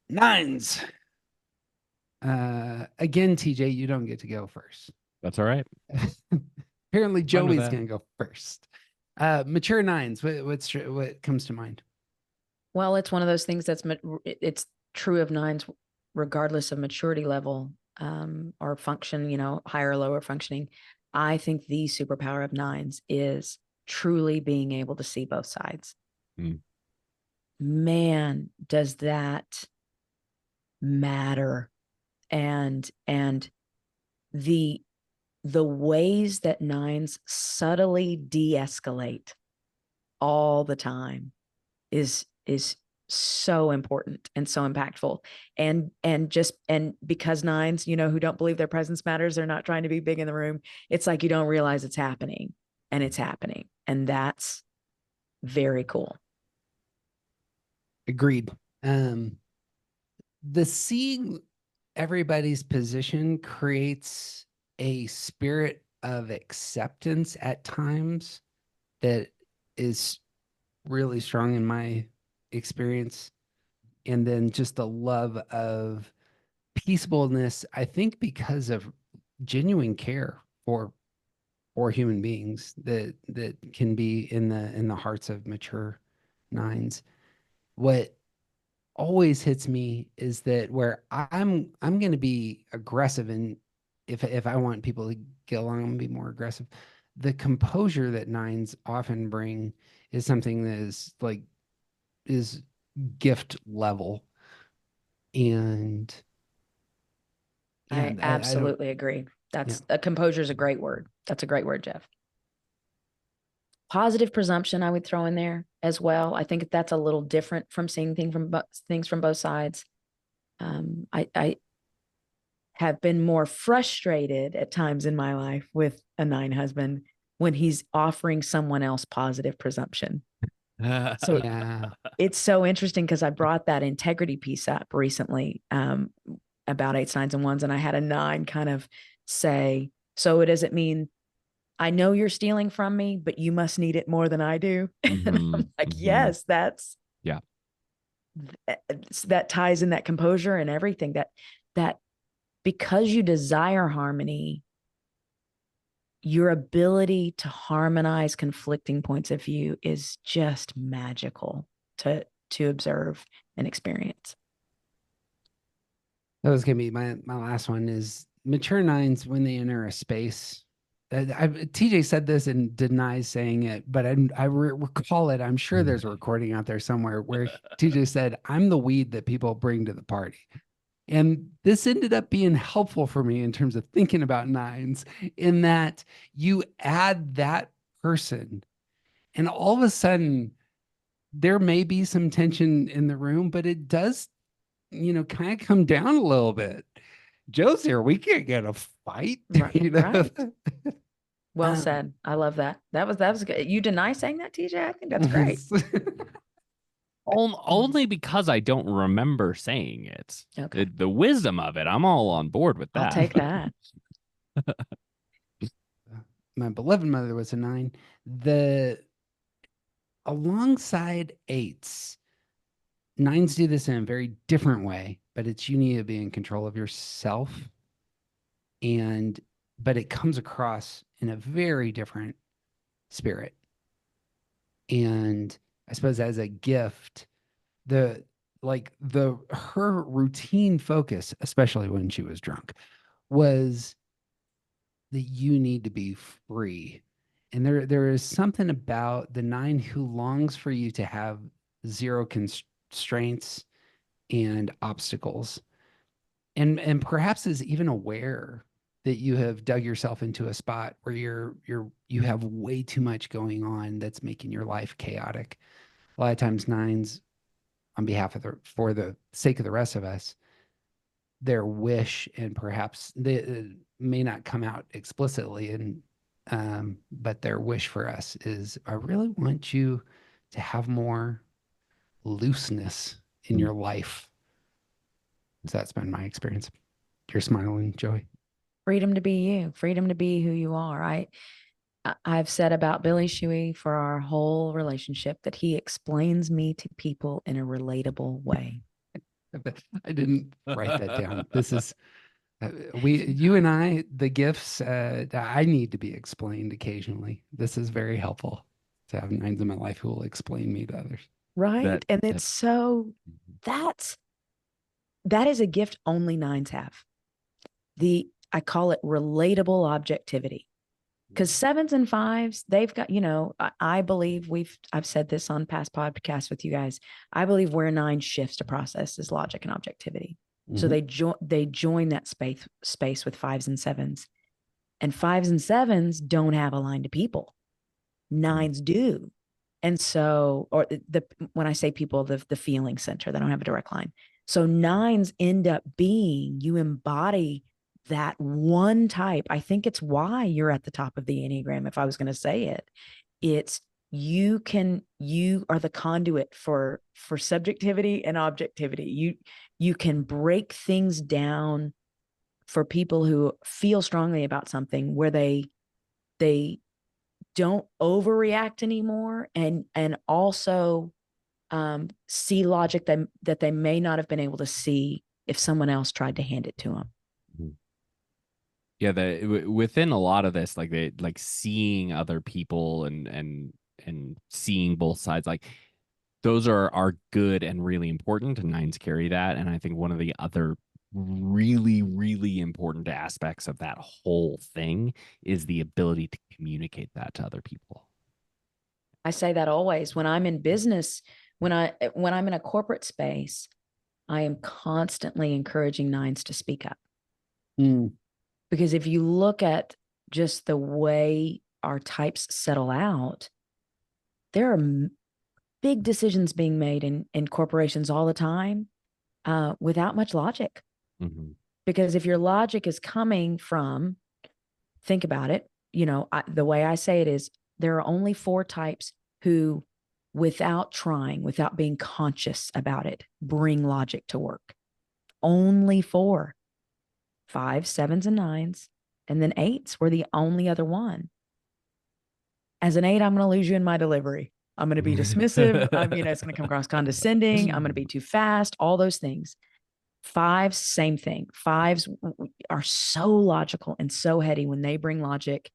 Nines. Again, TJ, you don't get to go first. That's all right. Apparently, Fine with Joey's that. gonna go first. Mature nines. What comes to mind? Well, it's one of those things it's true of nines, regardless of maturity level or function, higher or lower functioning. I think the superpower of nines is truly being able to see both sides. Mm. Man, does that matter? And the ways that nines subtly de-escalate all the time is so important and so impactful. And because nines, who don't believe their presence matters, they're not trying to be big in the room. It's like you don't realize it's happening, and it's happening. And that's very cool. Agreed. The seeing everybody's position creates a spirit of acceptance at times that is really strong in my experience. And then just the love of peaceableness, I think because of genuine care for human beings that can be in the hearts of mature nines. What always hits me is that where I'm going to be aggressive, and if I want people to get along, I'm going to be more aggressive. The composure that nines often bring is something that is gift level, and yeah, I I don't, absolutely agree. yeah. That's a composure is a great word. That's a great word, Jeff. Positive presumption I would throw in there as well. I think that's a little different from seeing things from both sides. I have been more frustrated at times in my life with a nine husband when he's offering someone else positive presumption. So Yeah. it's so interesting because I brought that integrity piece up recently about eights, nines, and ones, and I had a nine kind of say, "So does it mean I know you're stealing from me, but you must need it more than I do?" And I'm like, Mm-hmm. yes, Yeah. that ties in that composure and everything that because you desire harmony, your ability to harmonize conflicting points of view is just magical to observe and experience. That was gonna be my last one is mature nines when they enter a space. TJ said this and denies saying it, but recall it. I'm sure there's a recording out there somewhere where TJ said, "I'm the weed that people bring to the party." And this ended up being helpful for me in terms of thinking about nines, in that you add that person, and all of a sudden there may be some tension in the room, but it does, kind of come down a little bit. Joe's here. We can't get a fight, Right, you know. right. Well Um, said. I love that. That was good. You deny saying that, TJ? I think that's great. Only because I don't remember saying it. Okay. The wisdom of it, I'm all on board with I'll that. take that. my beloved mother was a nine. The alongside eights, nines do this in a very different way, but it's you need to be in control of yourself, and but it comes across in a very different spirit. And I suppose as a gift, the the her routine focus, especially when she was drunk, was that you need to be free. And there is something about the nine who longs for you to have zero constraints and obstacles, and perhaps is even aware that you have dug yourself into a spot where you have way too much going on that's making your life chaotic. A lot of times nines, on behalf of for the sake of the rest of us, their wish, and perhaps they may not come out explicitly, and but their wish for us is, I really want you to have more looseness in your life. So that's been my experience. You're smiling, Joey. Freedom to be you, freedom to be who you are. I've said about Billy Schewee for our whole relationship that he explains me to people in a relatable way. I didn't write that down. This is you and I, the gifts. I need to be explained occasionally. This is very helpful to have nines in my life who will explain me to others. Right. And that it's so that is a gift only nines have. I call it relatable objectivity. Because sevens and fives, they've got, I believe I've said this on past podcasts with you guys. I believe where nine shifts to process is logic and objectivity. So they join that space with fives and sevens. And fives and sevens don't have aligned to people. Nines do. And so, or when I say people, the feeling center, they don't have a direct line. So nines end up being, you embody that one type. I think it's why you're at the top of the Enneagram. If I was going to say it, it's you are the conduit for subjectivity and objectivity. You can break things down for people who feel strongly about something where they don't overreact anymore and also see logic that they may not have been able to see if someone else tried to hand it to them. Yeah, within a lot of this, like seeing other people and seeing both sides, like those are good and really important, and nines carry that. And I think one of the other really, really important aspects of that whole thing is the ability to communicate that to other people. I say that always when I'm in business, when I'm in a corporate space, I am constantly encouraging nines to speak up. Because if you look at just the way our types settle out, there are big decisions being made in corporations all the time without much logic. Because if your logic is coming from, think about it, the way I say it is there are only 4 types who, without trying, without being conscious about it, bring logic to work. Only 4. 5s, 7s, and 9s, and then 8s were the only other one. As an 8, I'm going to lose you in my delivery. I'm going to be dismissive. It's going to come across condescending. I'm going to be too fast, all those things. 5s, same thing. 5s are so logical and so heady. When they bring logic,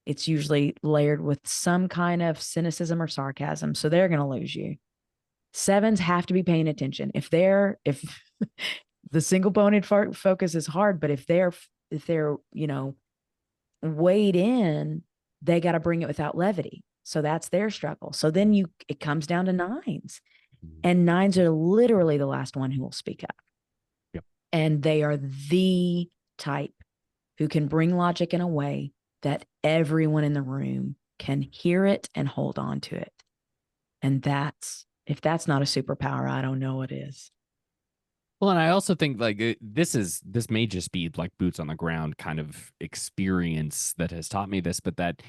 it's usually layered with some kind of cynicism or sarcasm. So they're going to lose you. 7s have to be paying attention. If the single boned focus is hard, but if they're weighed in, they got to bring it without levity. So that's their struggle. So then it comes down to 9s, and 9s are literally the last one who will speak up. Yep. And they are the type who can bring logic in a way that everyone in the room can hear it and hold on to it. And if that's not a superpower, I don't know what is. Well, and I also think this may just be like boots on the ground kind of experience that has taught me this, but that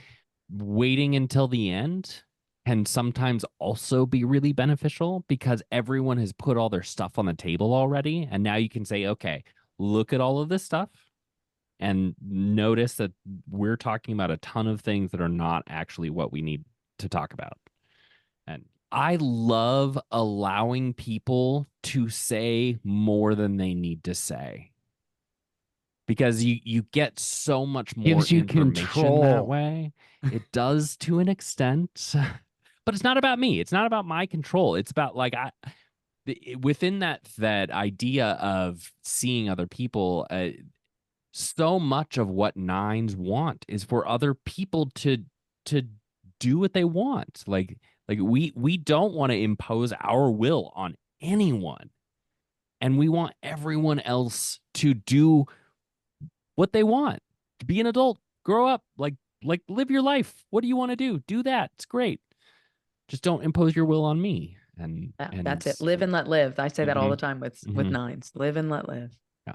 waiting until the end can sometimes also be really beneficial because everyone has put all their stuff on the table already. And now you can say, okay, look at all of this stuff and notice that we're talking about a ton of things that are not actually what we need to talk about. And I love allowing people to say more than they need to say, because you get so much more Gives you information control that way. It does to an extent, but it's not about me. It's not about my control. It's about within that idea of seeing other people. So much of what 9s want is for other people to do what they want. Like we don't want to impose our will on anyone, and we want everyone else to do what they want. To be an adult, grow up, like live your life. What do you want to do? Do that. It's great. Just don't impose your will on me. And that's it. Live and let live. I say that all the time with 9s. Live and let live. Yeah.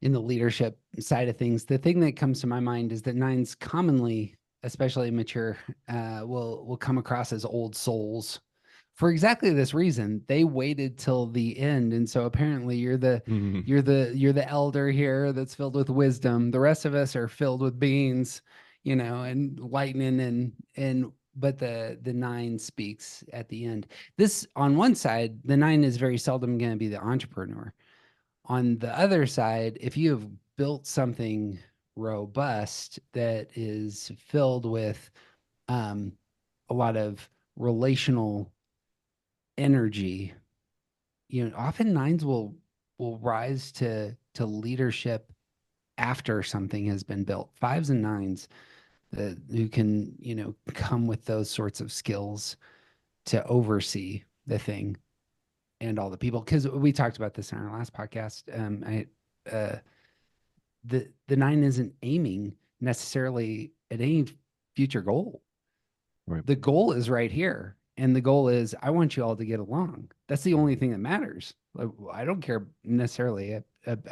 In the leadership side of things, the thing that comes to my mind is that 9s commonly, especially mature, will come across as old souls for exactly this reason. They waited till the end, and so apparently you're the elder here that's filled with wisdom. The rest of us are filled with beans, and lightning, and the nine speaks at the end. This, on one side, the nine is very seldom going to be the entrepreneur. On the other side, if you have built something robust that is filled with a lot of relational energy, often nines will rise to leadership after something has been built. Fives and nines who can, come with those sorts of skills to oversee the thing and all the people. Because we talked about this in our last podcast. The nine isn't aiming necessarily at any future goal. Right. The goal is right here. And the goal is, I want you all to get along. That's the only thing that matters. I don't care necessarily.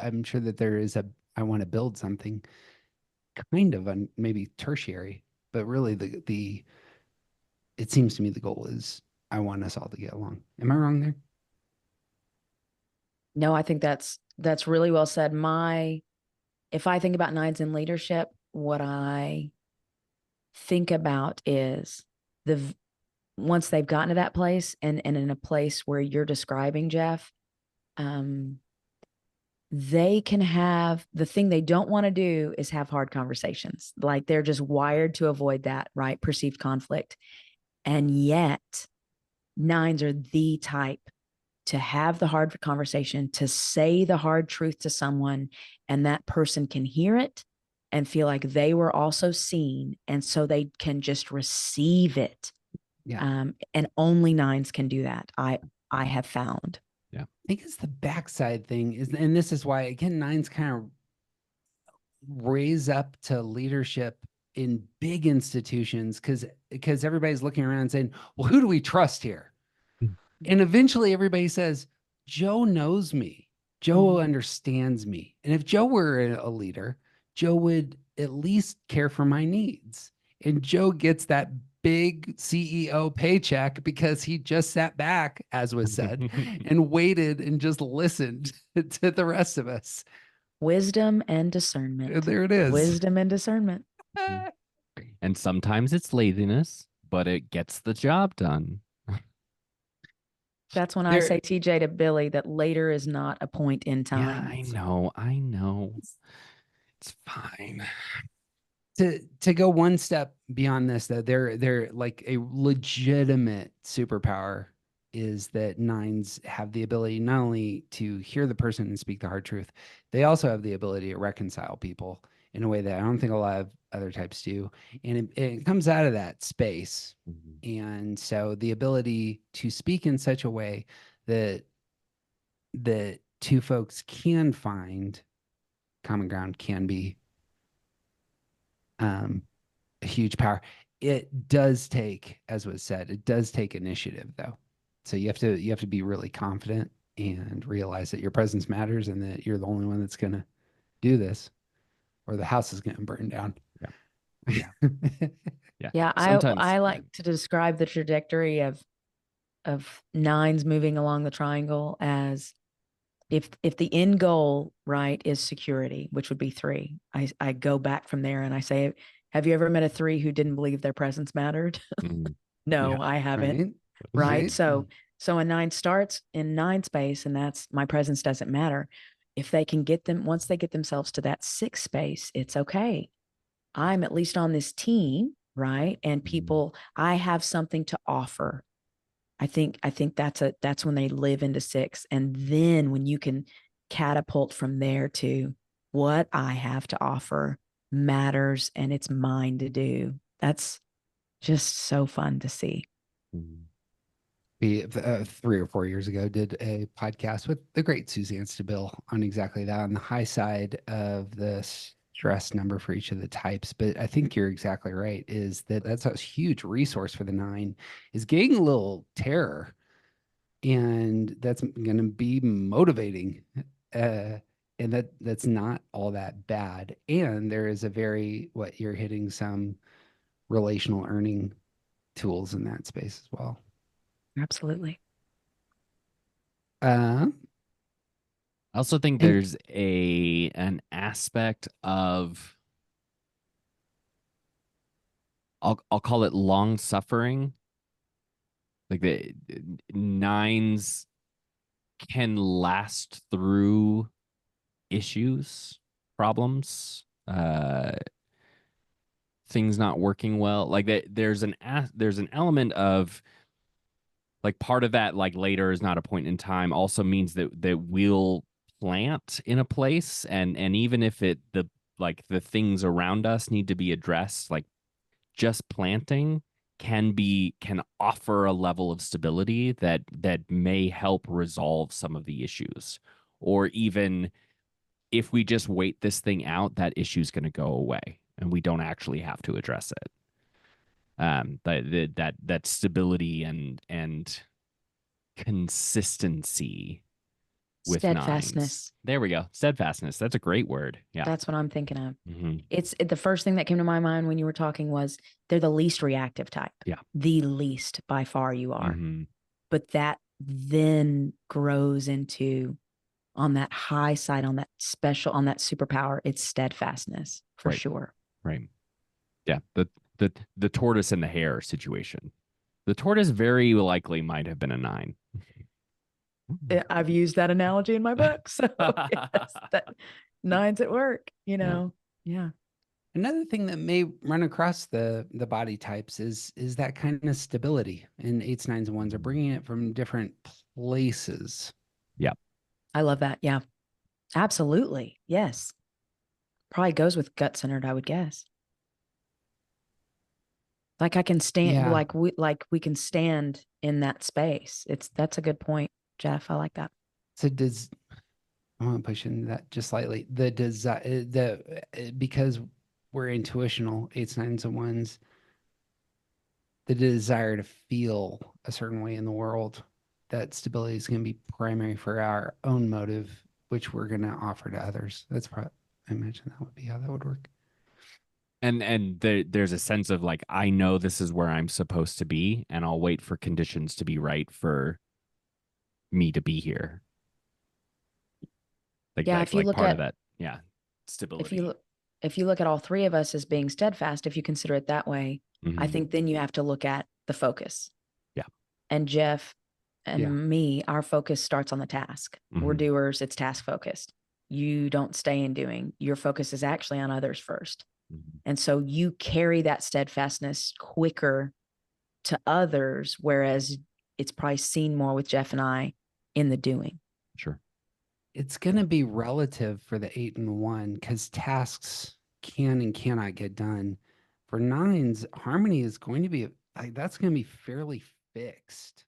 I'm sure that there is I want to build something kind of maybe tertiary, but really it seems to me the goal is I want us all to get along. Am I wrong there? No, I think that's really well said. If I think about nines in leadership, what I think about is once they've gotten to that place and in a place where you're describing, Jeff, they can have the thing they don't want to do is have hard conversations. Like they're just wired to avoid that, right? Perceived conflict. And yet nines are the type to have the hard conversation, to say the hard truth to someone, and that person can hear it and feel like they were also seen. And so they can just receive it. Yeah. And only nines can do that. I have found. Yeah. I think it's the backside thing and this is why, again, nines kind of raise up to leadership in big institutions because everybody's looking around and saying, well, who do we trust here? And eventually everybody says, Joe knows me. Joe understands me. And if Joe were a leader, Joe would at least care for my needs. And Joe gets that big CEO paycheck because he just sat back, as was said, and waited and just listened to the rest of us. Wisdom and discernment. There it is. Wisdom and discernment. And sometimes it's laziness, but it gets the job done. That's when I say, TJ, to Billy, that later is not a point in time. Yeah, I know. It's fine. To go one step beyond this, though, they're like a legitimate superpower is that nines have the ability not only to hear the person and speak the hard truth, they also have the ability to reconcile people in a way that I don't think a lot of other types do. And it comes out of that space. And so the ability to speak in such a way that two folks can find common ground can be a huge power. It does take, as was said, it does take initiative though. So you have to be really confident and realize that your presence matters and that you're the only one that's going to do this or the house is going to burn down. Yeah. Yeah. I like to describe the trajectory of nines moving along the triangle as if the end goal, right, is security, which would be 3. I go back from there and I say, have you ever met a 3 who didn't believe their presence mattered? No, I haven't. Right. So a 9 starts in 9 space, and that's my presence doesn't matter. If they can once they get themselves to that 6 space, it's okay. I'm at least on this team, right? And people, I have something to offer. I think that's when they live into 6. And then when you can catapult from there to what I have to offer matters and it's mine to do. That's just so fun to see. We 3 or 4 years ago did a podcast with the great Suzanne Stabile on exactly that, on the high side of the stress number for each of the types. But I think you're exactly right, is that's a huge resource for the 9 is getting a little terror, and that's going to be motivating, and that's not all that bad. And there is you're hitting some relational earning tools in that space as well. Absolutely. I also think there's an aspect of I'll call it long suffering. Like the nines can last through issues, problems, things not working well. Like there's an element of like part of that, like later is not a point in time, also means that we'll plant in a place, and even if the like the things around us need to be addressed, like just planting can offer a level of stability that may help resolve some of the issues. Or even if we just wait this thing out, that issue is going to go away and we don't actually have to address it. That stability and consistency with nines. Steadfastness. There we go. Steadfastness. That's a great word. Yeah. That's what I'm thinking of. Mm-hmm. It's the first thing that came to my mind when you were talking was they're the least reactive type. Yeah. The least by far you are. Mm-hmm. But that then grows into on that high side, on that special, on that superpower, it's steadfastness for Right. sure. Right. Yeah. The tortoise and the hare situation. The tortoise very likely might have been a 9. I've used that analogy in my book. So yes, that nines at work, you know. Yeah. Another thing that may run across the body types is that kind of stability. And eights, nines, and ones are bringing it from different places. Yeah. I love that. Yeah. Absolutely. Yes. Probably goes with gut centered, I would guess. Like I can stand, Yeah. like we can stand in that space. That's a good point, Jeff. I like that. So does I want to push into that just slightly. The desire, because we're intuitional, eights, nines, and ones, the desire to feel a certain way in the world, that stability is going to be primary for our own motive, which we're going to offer to others. That's probably, I imagine that would be how that would work. And there's a sense of like, I know this is where I'm supposed to be, and I'll wait for conditions to be right for me to be here. Like, Yeah, like, if you like look part at of that, yeah, stability. if you look at all three of us as being steadfast, if you consider it that way, I Mhm. think then you have to look at the focus. Yeah. And Jeff and Yeah. me, our focus starts on the task. We're Mhm. doers, it's task focused. You don't stay in doing. Your focus is actually on others first. Mhm. And so you carry that steadfastness quicker to others, whereas it's probably seen more with Jeff and I in the doing. Sure. It's going to be relative for the 8 and 1 because tasks can and cannot get done. For nines, harmony is going to be like that's going to be fairly fixed.